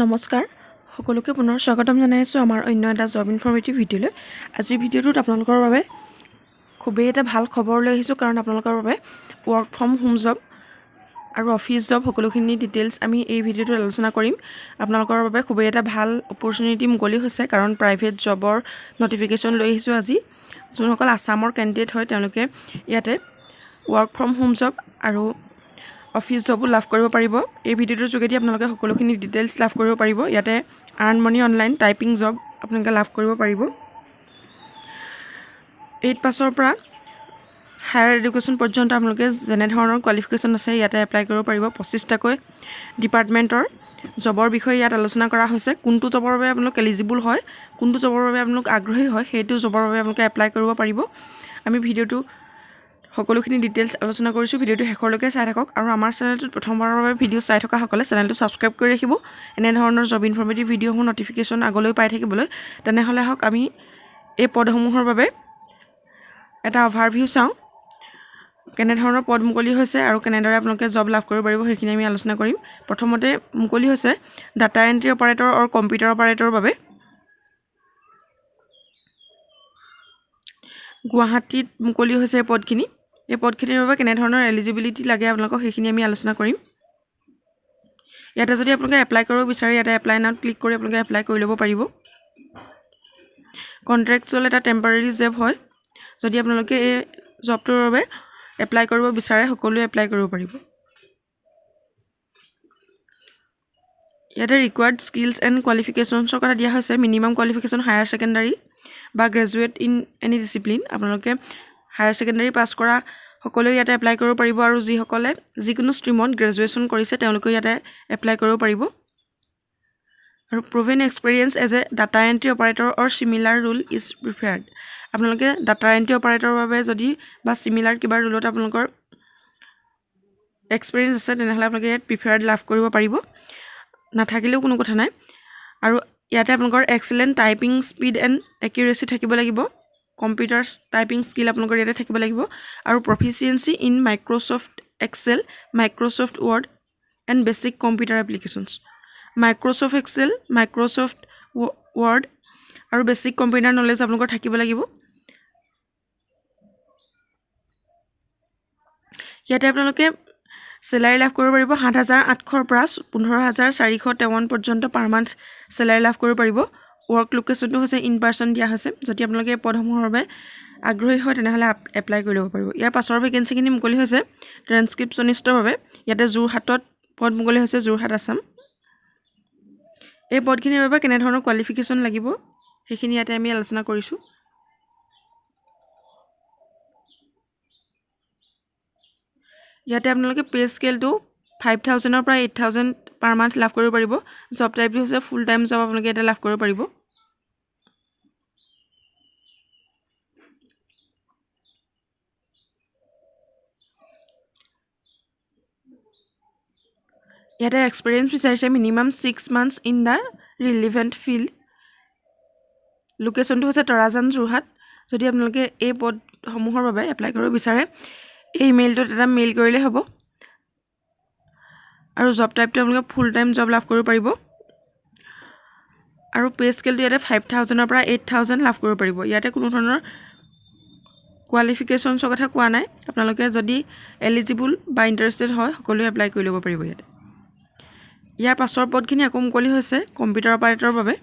নমস্কাৰ সকলোকে পুনৰ স্বাগতম জনাইছোঁ আমাৰ অন্য এটা জব ইনফৰ্মেটিভ ভিডিঅ'লৈ। আজিৰ ভিডিঅ'টোত আপোনালোকৰ বাবে খুবেই এটা ভাল খবৰ লৈ আহিছোঁ, কাৰণ আপোনালোকৰ বাবে ৱৰ্ক ফ্ৰম হোম জব আৰু অফিচ জব সকলোখিনি ডিটেইলছ আমি এই ভিডিঅ'টোত আলোচনা কৰিম। আপোনালোকৰ বাবে খুবেই এটা ভাল অপৰচুনিটি মুকলি হৈছে, কাৰণ প্ৰাইভেট জবৰ নটিফিকেশ্যন লৈ আহিছোঁ আজি। যোনসকল আছামৰ কেণ্ডিডেট হয় তেওঁলোকে ইয়াতে ৱৰ্ক ফ্ৰম হোম জব আৰু অফিচ জবো লাভ কৰিব পাৰিব। এই ভিডিঅ'টোৰ যোগেদি আপোনালোকে সকলোখিনি ডিটেইলছ লাভ কৰিব পাৰিব। ইয়াতে earn money online typing job আপোনালোকে লাভ কৰিব পাৰিব। 8 পাছৰ পৰা হায়াৰ এডুকেশ্যন পৰ্যন্ত আপোনালোকে যেনেধৰণৰ কোৱালিফিকেশ্যন আছে ইয়াতে এপ্লাই কৰিব পাৰিব। 25টাকৈ ডিপাৰ্টমেণ্টৰ জবৰ বিষয়ে ইয়াত আলোচনা কৰা হৈছে। কোনটো জবৰ বাবে আপোনালোক এলিজিবল হয়, কোনটো জবৰ বাবে আপোনালোক আগ্ৰহী হয়, সেইটো জবৰ বাবে আপোনালোকে এপ্লাই কৰিব পাৰিব। আমি ভিডিঅ'টো সকলোখিনি ডিটেইলছ আলোচনা কৰিছোঁ। ভিডিঅ'টো শেষলৈকে চাই থাকক, আৰু আমাৰ চেনেলটোত প্ৰথমবাৰৰ বাবে ভিডিঅ' চাই থকাসকলে চেনেলটো ছাবস্ক্ৰাইব কৰি ৰাখিব। এনেধৰণৰ জব ইনফৰ্মেটিভ ভিডিঅ'সমূহ নটিফিকেশ্যন আগলৈ পাই থাকিবলৈ। তেনেহ'লে হওক আমি এই পদসমূহৰ বাবে এটা অভাৰভিউ চাওঁ, কেনেধৰণৰ পদ মুকলি হৈছে আৰু কেনেদৰে আপোনালোকে জব লাভ কৰিব পাৰিব সেইখিনি আমি আলোচনা কৰিম। প্ৰথমতে মুকলি হৈছে ডাটা এণ্ট্ৰি অপাৰেটৰ আৰু কম্পিউটাৰ অপাৰেটৰৰ বাবে। গুৱাহাটীত মুকলি হৈছে এই পদখিনি। এই পদখিনিৰ বাবে কেনেধৰণৰ এলিজিবিলিটি লাগে আপোনালোকক সেইখিনি আমি আলোচনা কৰিম। ইয়াতে যদি আপোনালোকে এপ্লাই কৰিব বিচাৰে, ইয়াতে এপ্লাই নাওত ক্লিক কৰি আপোনালোকে এপ্লাই কৰি ল'ব পাৰিব। কণ্ট্ৰেকচুৱেল এটা টেম্পৰাৰী জব হয়। যদি আপোনালোকে এই জবটোৰ বাবে এপ্লাই কৰিব বিচাৰে, সকলোৱে এপ্লাই কৰিব পাৰিব। ইয়াতে ৰিকুৱাৰ্ড স্কিলছ এণ্ড কোৱালিফিকেশ্যনছৰ কথা দিয়া হৈছে। মিনিমাম কোৱালিফিকেশ্যন হায়াৰ ছেকেণ্ডাৰী বা গ্ৰেজুৱেট ইন এনি ডিচিপ্লিন। আপোনালোকে হায়াৰ ছেকেণ্ডাৰী পাছ কৰা সকলোৱে ইয়াতে এপ্লাই কৰিব পাৰিব, আৰু যিসকলে যিকোনো ষ্ট্ৰীমত গ্ৰেজুৱেশ্যন কৰিছে তেওঁলোকেও ইয়াতে এপ্লাই কৰিব পাৰিব। আৰু proven experience as a data entry operator or similar role is preferred. আপোনালোকে ডাটা এণ্ট্ৰি অপাৰেটৰৰ বাবে যদি বা চিমিলাৰ কিবা ৰোলত আপোনালোকৰ এক্সপেৰিয়েঞ্চ আছে, তেনেহ'লে আপোনালোকে ইয়াত প্ৰিফাৰ্ড লাভ কৰিব পাৰিব। নাথাকিলেও কোনো কথা নাই। আৰু ইয়াতে আপোনালোকৰ excellent typing speed and accuracy থাকিব লাগিব। কম্পিউটাৰ টাইপিং স্কিল আপোনালোকৰ ইয়াতে থাকিব লাগিব। আৰু proficiency in Microsoft Excel, Microsoft Word and basic computer applications. Microsoft Excel, Microsoft Word আৰু বেছিক কম্পিউটাৰ নলেজ আপোনালোকৰ থাকিব লাগিব। ইয়াতে আপোনালোকে চেলাৰী লাভ কৰিব পাৰিব 7,800ৰ পৰা 15,453 পৰ্যন্ত পাৰ মান্থ চেলাৰী লাভ কৰিব পাৰিব। ৱৰ্ক লোকেশ্যনটো হৈছে ইন পাৰ্চন দিয়া হৈছে। যদি আপোনালোকে এই পদসমূহৰ বাবে আগ্ৰহী হয় তেনেহ'লে এপ্লাই কৰি ল'ব পাৰিব। ইয়াৰ পাছৰ ভেকেঞ্চিখিনি মুকলি হৈছে ট্ৰেন্সক্ৰিপশ্যনিষ্টৰ বাবে। ইয়াতে যোৰহাটত পদ মুকলি হৈছে, যোৰহাট আছাম। এই পদখিনিৰ বাবে কেনেধৰণৰ কোৱালিফিকেশ্যন লাগিব সেইখিনি ইয়াতে আমি আলোচনা কৰিছোঁ। ইয়াতে আপোনালোকে পে স্কেলটো 5,000ৰ পৰা 8,000 পাৰ মান্থ লাভ কৰিব পাৰিব। জব টাইপটো হৈছে ফুল টাইম জব আপোনালোকে ইয়াতে লাভ কৰিব পাৰিব। ইয়াতে এক্সপিৰিয়েঞ্চ বিচাৰিছে minimum 6 months in the relevant field. লোকেশ্যনটো হৈছে তৰাজান, যোৰহাট। যদি আপোনালোকে এই পদসমূহৰ বাবে এপ্লাই কৰিব বিচাৰে, এই ইমেইলটোত এটা মেইল কৰিলে হ'ব। আৰু জব টাইপটো আপোনালোকে ফুল টাইম জব লাভ কৰিব পাৰিব। আৰু পে স্কেলটো ইয়াতে 5,000ৰ পৰা 8,000 লাভ কৰিব পাৰিব। ইয়াতে কোনো ধৰণৰ কোৱালিফিকেশ্যনছৰ কথা কোৱা নাই। আপোনালোকে যদি এলিজিবল বা ইণ্টাৰেষ্টেড হয় সকলোৱে এপ্লাই কৰি ল'ব পাৰিব ইয়াতে। ইয়াৰ পাছৰ পদখিনি আকৌ মুকলি হৈছে কম্পিউটাৰ অপাৰেটৰৰ বাবে।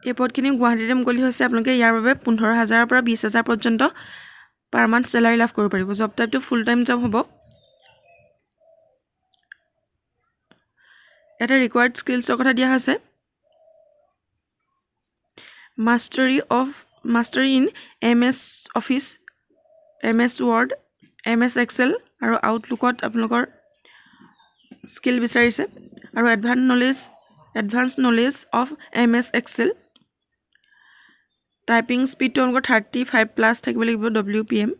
এই পদখিনি গুৱাহাটীতে মুকলি হৈছে। আপোনালোকে ইয়াৰ বাবে 15,000ৰ পৰা 20,000 পৰ্যন্ত পাৰ মান্থ চেলাৰী লাভ কৰিব পাৰিব। জব টাইপটো ফুল টাইম জব হ'ব। ইয়াতে ৰিকুৱাৰ্ড স্কিলছৰ কথা দিয়া হৈছে mastery in MS office, MS word, MS excel আৰু আউটলুকত আপোনালোকৰ স্কিল বিচাৰিছে। আৰু advance knowledge of MS excel. Typing স্পীডটো আপোনালোকৰ 35+ থাকিব লাগিব WPM।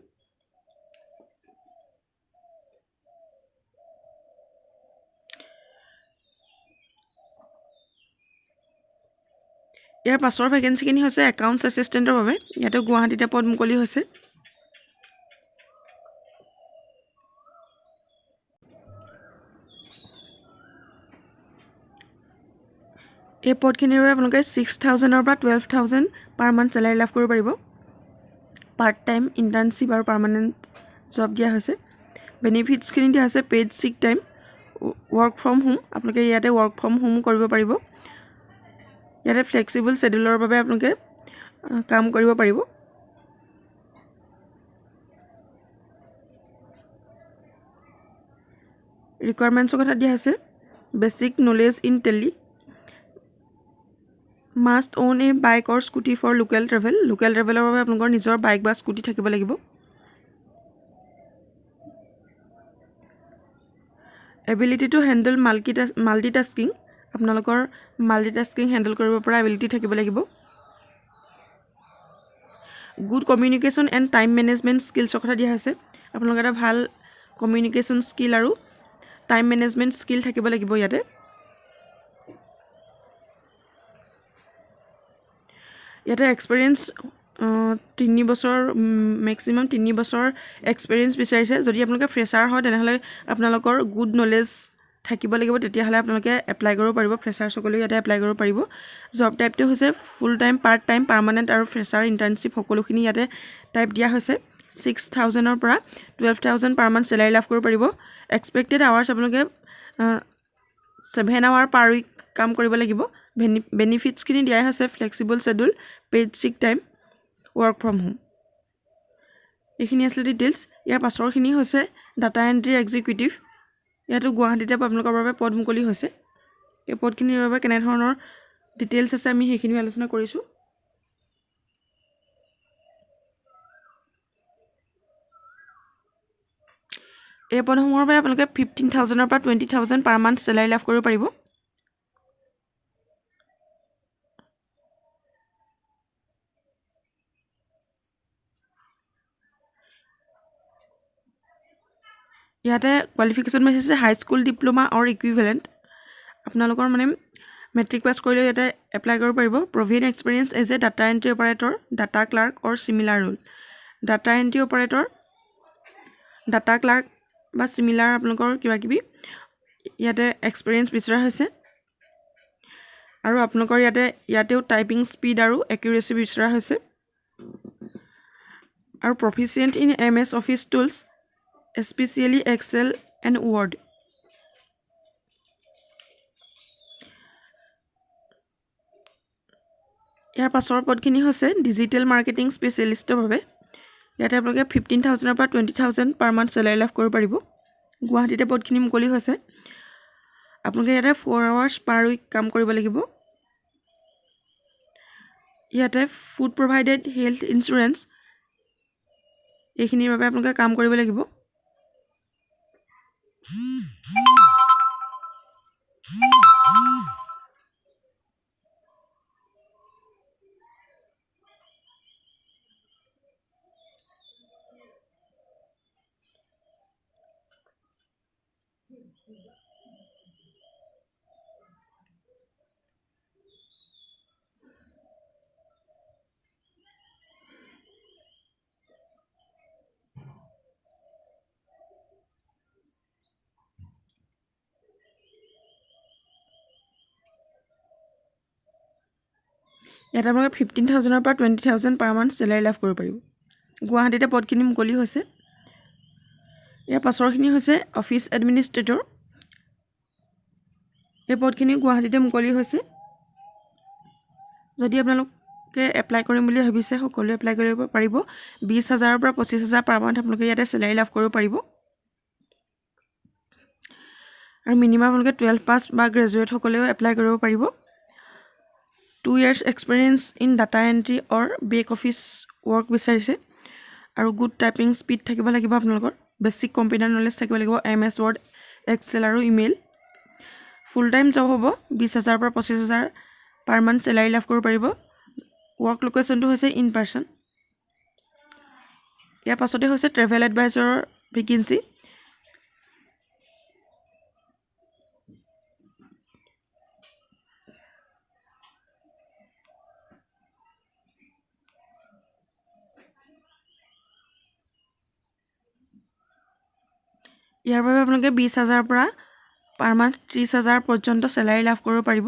ইয়াৰ পাছৰ ভেকেঞ্চিখিনি হৈছে একাউণ্টছ এছিষ্টেণ্টৰ বাবে। ইয়াতে গুৱাহাটীতে পদ মুকলি হৈছে। এই পদখিনিৰ বাবে আপোনালোকে 6,000 পৰা 12,000 পাৰ মান্থ চেলাৰী লাভ কৰিব পাৰিব। পাৰ্ট টাইম ইণ্টাৰ্ণশ্বিপ আৰু পাৰ্মানেণ্ট জব দিয়া হৈছে। বেনিফিটছখিনি দিয়া হৈছে paid six time, work from home. আপোনালোকে ইয়াতে ৱৰ্ক ফ্ৰম হোম কৰিব পাৰিব। ইয়াতে ফ্লেক্সিবল শ্বেডিউলৰ বাবে আপোনালোকে কাম কৰিব পাৰিব। ৰিকুৱাৰমেণ্টছৰ কথা দিয়া হৈছে basic knowledge in Tally, must on a bike or scooty for local travel. Local ট্ৰেভেলৰ বাবে আপোনালোকৰ নিজৰ বাইক বা স্কুটি থাকিব লাগিব। এবিলিটি টু হেণ্ডেল মাল্টিটাস্কিং, আপোনালোকৰ মাল্টিটাস্কিং হেণ্ডেল কৰিব পৰা এবিলিটি থাকিব লাগিব। Good communication and time management স্কিলছৰ কথা দিয়া হৈছে। আপোনালোকৰ এটা ভাল কমিউনিকেশ্যন স্কিল আৰু টাইম মেনেজমেণ্ট স্কিল থাকিব লাগিব ইয়াতে। ইয়াতে এক্সপিৰিয়েঞ্চ 3 বছৰ, মেক্সিমাম 3 বছৰ এক্সপিৰিয়েঞ্চ বিচাৰিছে। যদি আপোনালোকে ফ্ৰেছাৰ হয় তেনেহ'লে আপোনালোকৰ গুড নলেজ থাকিব লাগিব, তেতিয়াহ'লে আপোনালোকে এপ্লাই কৰিব পাৰিব। ফ্ৰেছাৰসকলেও ইয়াতে এপ্লাই কৰিব পাৰিব। জব টাইপটো হৈছে full time, part time, permanent আৰু ফ্ৰেছাৰ ইণ্টাৰ্ণশ্বিপ সকলোখিনি ইয়াতে টাইপ দিয়া হৈছে। 6,000 পৰা 12,000 পাৰ মান্থ চেলাৰী লাভ কৰিব পাৰিব। এক্সপেক্টেড আৱাৰ্ছ আপোনালোকে 7 আৱাৰ পাৰ উইক কাম কৰিব লাগিব। বেনিফিটছখিনি দিয়াই হৈছে flexible schedule, paid six time, work from home. এইখিনি আছিলে ডিটেইলছ। ইয়াৰ পাছৰখিনি হৈছে ডাটা এণ্ট্ৰি এক্সিকিউটিভ। ইয়াতো গুৱাহাটীতে আপোনালোকৰ বাবে পদ মুকলি হৈছে। এই পদখিনিৰ বাবে কেনেধৰণৰ ডিটেইলছ আছে আমি সেইখিনি আলোচনা কৰিছোঁ। এই পদসমূহৰ বাবে আপোনালোকে 15,000 পৰা 20,000 পাৰ মান্থ চেলাৰী লাভ কৰিব পাৰিব। ইয়াতে কোৱালিফিকেশ্যন বেছ হৈছে হাইস্কুল ডিপ্ল'মা অৰ ইকুইভেলেণ্ট। আপোনালোকৰ মানে মেট্ৰিক পাছ কৰিলেও ইয়াতে এপ্লাই কৰিব পাৰিব। Proven experience as a data entry operator, data clerk or similar role. Data entry operator, data clerk বা চিমিলাৰ আপোনালোকৰ কিবাকিবি ইয়াতে এক্সপিৰিয়েঞ্চ বিচৰা হৈছে। আৰু আপোনালোকৰ ইয়াতেও টাইপিং স্পীড আৰু একিউৰেচি বিচৰা হৈছে। আৰু proficient in MS office tools, especially excel and word. ইয়াৰ পাছৰ পদখিনি হৈছে ডিজিটেল মাৰ্কেটিং স্পেচিয়েলিষ্টৰ বাবে। ইয়াতে আপোনালোকে 15,000 পৰা 20,000 পাৰ মান্থ চেলাৰী লাভ কৰিব পাৰিব। গুৱাহাটীতে পদখিনি মুকলি হৈছে। আপোনালোকে ইয়াতে 4 আৱাৰ্ছ পাৰ উইক কাম কৰিব লাগিব। ইয়াতে ফুড প্ৰভাইডেড, হেল্থ ইঞ্চুৰেঞ্চ এইখিনিৰ বাবে আপোনালোকে কাম কৰিব লাগিব। ইয়াতে আপোনালোকে 15,000 পৰা 20,000 পাৰ মান্থ চেলাৰী লাভ কৰিব পাৰিব। গুৱাহাটীতে পদখিনি মুকলি হৈছে। ইয়াৰ পাছৰখিনি হৈছে অফিচ এডমিনিষ্ট্ৰেটৰ। এই পদখিনি গুৱাহাটীতে মুকলি হৈছে। যদি আপোনালোকে এপ্লাই কৰিম বুলি ভাবিছে সকলোৱে এপ্লাই কৰিব পাৰিব। 20,000 পৰা 25,000 পাৰ মান্থ আপোনালোকে ইয়াতে চেলাৰী লাভ কৰিব পাৰিব। আৰু মিনিমাম আপোনালোকে 12 পাছ বা গ্ৰেজুৱেটসকলেও এপ্লাই কৰিব পাৰিব। 2 years experience in data entry or back office work বিচাৰিছে। আৰু গুড টাইপিং স্পীড থাকিব লাগিব আপোনালোকৰ। বেছিক কম্পিউটাৰ নলেজ থাকিব লাগিব, MS ৱৰ্ড, এক্সেল আৰু ইমেইল। ফুল টাইম জব হ'ব। 20,000 পৰা 25,000 পাৰ মান্থ চেলাৰী লাভ কৰিব পাৰিব। ৱৰ্ক লোকেশ্যনটো হৈছে ইন পাৰ্চন। ইয়াৰ পাছতে হৈছে ট্ৰেভেল এডভাইজৰৰ ভেকেঞ্চি। ইয়াৰ বাবে আপোনালোকে 20,000 পৰা পাৰ মান্থ 30,000 পৰ্যন্ত চেলাৰী লাভ কৰিব পাৰিব।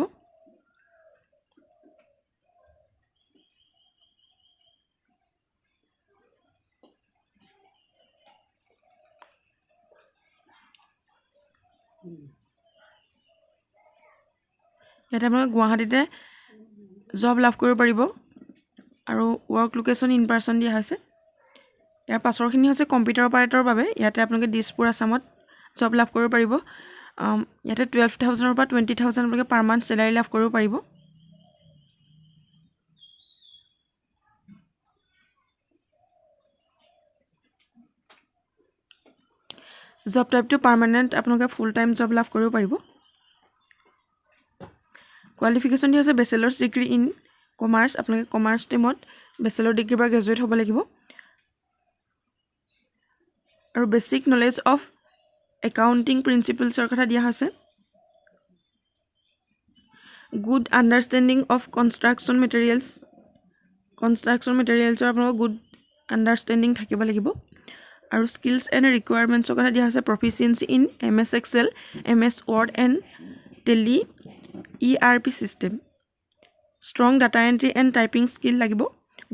ইয়াতে আপোনালোকে গুৱাহাটীতে জব লাভ কৰিব পাৰিব আৰু ৱৰ্ক লোকেশ্যন ইন পাৰ্চন দিয়া হৈছে। ইয়াৰ পাছৰখিনি হৈছে কম্পিউটাৰ অপাৰেটৰৰ বাবে। ইয়াতে আপোনালোকে দিছপুৰ আছামত জব লাভ কৰিব পাৰিব। ইয়াতে 12,000 পৰা 20,000 আপোনালোকে পাৰ মান্থ চেলাৰী লাভ কৰিব পাৰিব। জব টাইপটো পাৰ্মানেণ্ট, আপোনালোকে ফুল টাইম জব লাভ কৰিব পাৰিব। কোৱালিফিকেশ্যন দিয়া হৈছে বেচেলাৰ্ছ ডিগ্ৰী ইন কমাৰ্চ। আপোনালোকে কমাৰ্চ ষ্ট্ৰীমত বেচেলৰ ডিগ্ৰী বা গ্ৰেজুৱেট হ'ব লাগিব। আৰু বেছিক নলেজ অফ একাউণ্টিং প্ৰিন্সিপলছৰ কথা দিয়া হৈছে। গুড আণ্ডাৰষ্টেণ্ডিং অফ কনষ্ট্ৰাকশ্যন মেটেৰিয়েলছৰ আপোনালোকৰ গুড আণ্ডাৰষ্টেণ্ডিং থাকিব লাগিব। আৰু স্কিলছ এণ্ড ৰিকুৱাৰমেণ্টছৰ কথা দিয়া হৈছে proficiency in MS Excel, MS Word and Tally ERP system. Strong data entry and typing skill লাগিব।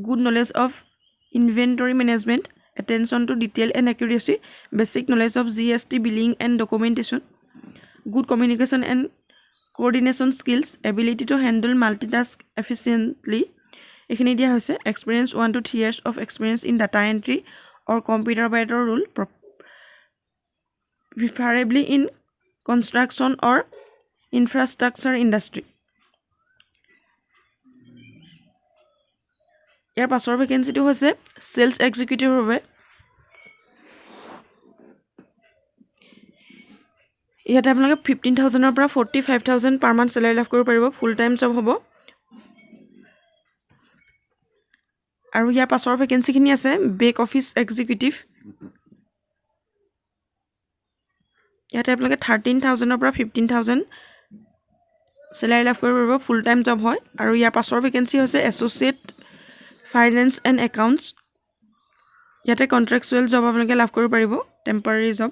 Good knowledge of inventory management, attention to detail and accuracy, basic knowledge of GST billing and documentation, good communication and coordination skills, ability to handle multitask efficiently. এইখিনি দিয়া হৈছে experience 1 to 3 years of experience in data entry or computer operator role, preferably in construction or infrastructure industry. ইয়াৰ পাছৰ ভেকেঞ্চিটো হৈছে sales এক্সিকিউটিভৰ বাবে। ইয়াতে আপোনালোকে 15,000 পৰা 45,000 per month salary লাভ কৰিব পাৰিব। ফুল টাইম জব হ'ব। আৰু ইয়াৰ পাছৰ ভেকেঞ্চিখিনি আছে বেক অফিচ এক্সিকিউটিভ। ইয়াতে আপোনালোকে 13,000 পৰা 15,000 চেলাৰী লাভ কৰিব পাৰিব। ফুল টাইম জব হয়। আৰু ইয়াৰ পাছৰ ভেকেঞ্চি হৈছে এছ'চিয়েট ফাইনেন্স এণ্ড একাউণ্টছ। ইয়াতে কণ্ট্ৰেকচুৱেল জব আপোনালোকে লাভ কৰিব পাৰিব, টেম্পৰাৰী জব।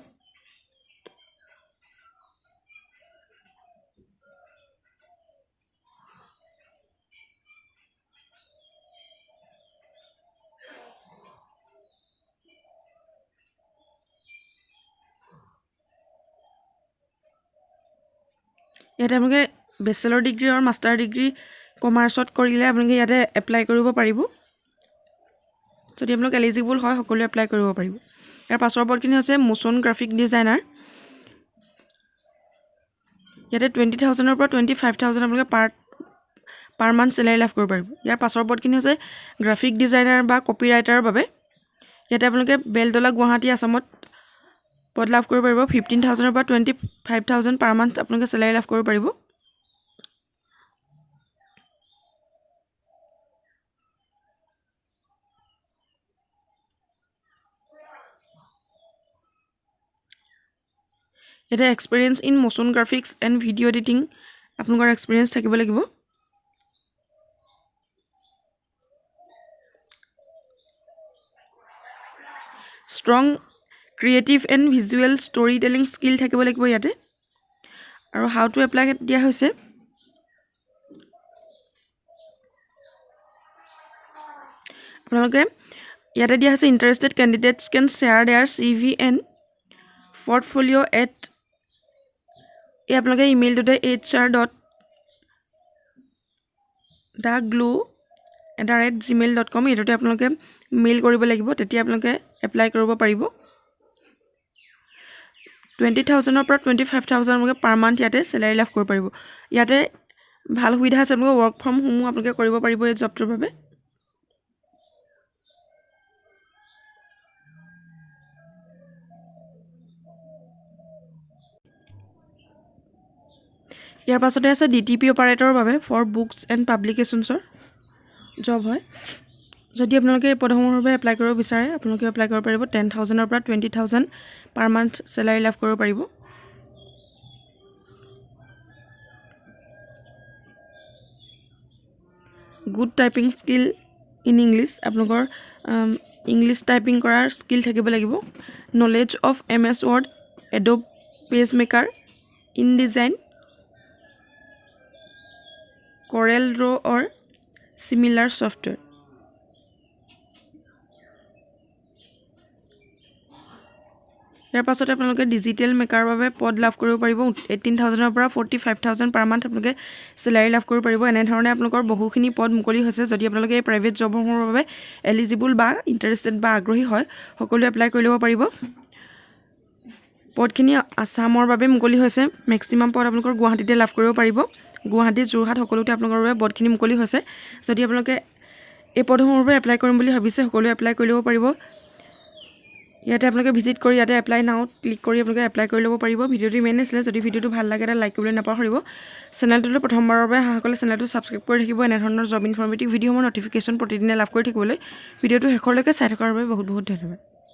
ইয়াতে আপোনালোকে বেচেলৰ ডিগ্ৰী আৰু মাষ্টাৰ ডিগ্ৰী কমাৰ্চত কৰিলে আপোনালোকে ইয়াতে এপ্লাই কৰিব পাৰিব। যদি আপোনালোক এলিজিবল হয় সকলোৱে এপ্লাই কৰিব পাৰিব। ইয়াৰ পাছৰ পদখিনি হৈছে মোচন গ্ৰাফিক ডিজাইনাৰ। ইয়াতে 20,000 পৰা 25,000 আপোনালোকে পাৰ মান্থ চেলাৰী লাভ কৰিব পাৰিব। ইয়াৰ পাছৰ পদখিনি হৈছে গ্ৰাফিক ডিজাইনাৰ বা কপি ৰাইটাৰৰ বাবে। ইয়াতে আপোনালোকে বেলতলা গুৱাহাটী আছামত পদ লাভ কৰিব পাৰিব। 15,000 পৰা 25,000 পাৰ মান্থ আপোনালোকে চেলাৰী লাভ কৰিব পাৰিব। ইয়াতে এক্সপিৰিয়েঞ্চ ইন মোচন গ্ৰাফিক্স এণ্ড ভিডিঅ' এডিটিং আপোনালোকৰ এক্সপিৰিয়েঞ্চ থাকিব লাগিব। Strong creative and visual story telling skill থাকিব লাগিব ইয়াতে। আৰু হাউ টু এপ্লাই দিয়া হৈছে আপোনালোকে ইয়াতে দিয়া হৈছে interested candidates can share their CV and portfolio' at আপোনালোকে ইমেইলটোতে hr.daglu@gmail.com এইটোতে আপোনালোকে মেইল কৰিব লাগিব, তেতিয়া আপোনালোকে এপ্লাই কৰিব পাৰিব। 20,000 পৰা 25,000 আপোনালোকে পাৰ মান্থ ইয়াতে চেলাৰী লাভ কৰিব পাৰিব। ইয়াতে ভাল সুবিধা আছে, আপোনালোকে ৱৰ্ক ফ্ৰম হোমো আপোনালোকে কৰিব পাৰিব এই জবটোৰ বাবে। ইয়াৰ পাছতে আছে DTP অপাৰেটৰৰ বাবে ফৰ বুকছ এণ্ড পাব্লিকেশ্যনছৰ জব হয়। যদি আপোনালোকে এই পদসমূহৰ বাবে এপ্লাই কৰিব বিচাৰে আপোনালোকে এপ্লাই কৰিব পাৰিব। 10,000 পৰা 20,000 পাৰ মান্থ চেলাৰী লাভ কৰিব পাৰিব। Good typing skill in English, আপোনালোকৰ ইংলিছ টাইপিং কৰাৰ স্কিল থাকিব লাগিব। Knowledge of MS Word Adobe PageMaker, InDesign, CorelDRAW or similar software. ইয়াৰ পাছতে আপোনালোকে ডিজিটেল মেকাৰ বাবে পদ লাভ কৰিব পাৰিব 18,000 পৰা 45,000 পাৰ মান্থ আপোনালোকে চেলাৰী লাভ কৰিব পাৰিব এনেধৰণে আপোনালোকৰ বহুখিনি পদ মুকলি হৈছে যদি আপোনালোকে এই প্ৰাইভেট জবসমূহৰ বাবে এলিজিবল বা ইণ্টাৰেষ্টেড বা আগ্ৰহী হয় সকলোৱে এপ্লাই কৰি ল'ব পাৰিব পদখিনি আসামৰ বাবে মুকলি হৈছে মেক্সিমাম পদ আপোনালোকৰ গুৱাহাটীতে লাভ কৰিব পাৰিব গুৱাহাটী যোৰহাট সকলোতে আপোনালোকৰ বাবে পদখিনি মুকলি হৈছে যদি আপোনালোকে এই পদসমূহৰ বাবে এপ্লাই কৰিম বুলি ভাবিছে সকলোৱে এপ্লাই কৰি ল'ব পাৰিব ইয়াতে আপোনালোকে ভিজিট কৰি ইয়াতে এপ্লাই নাওত ক্লিক কৰি আপোনালোকে এপ্লাই কৰি ল'ব পাৰিব ভিডিঅ'টো ইমানেই আছিলে যদি ভিডিঅ'টো ভাল লাগে এটা লাইক কৰিবলৈ নাপাহৰিব চেনেলটোলৈ প্ৰথমবাৰৰ বাবে অহাসকলে চেনেলটো ছাবস্ক্ৰাইব কৰি থাকিব এনেধৰণৰ জব ইনফৰ্মেটিভ ভিডিঅ'সমূহ ন'টিফিকেশ্যন প্ৰতিদিনে লাভ কৰি থাকিবলৈ ভিডিঅ'টো শেষলৈকে চাই থকাৰ বাবে বহুত বহুত ধন্যবাদ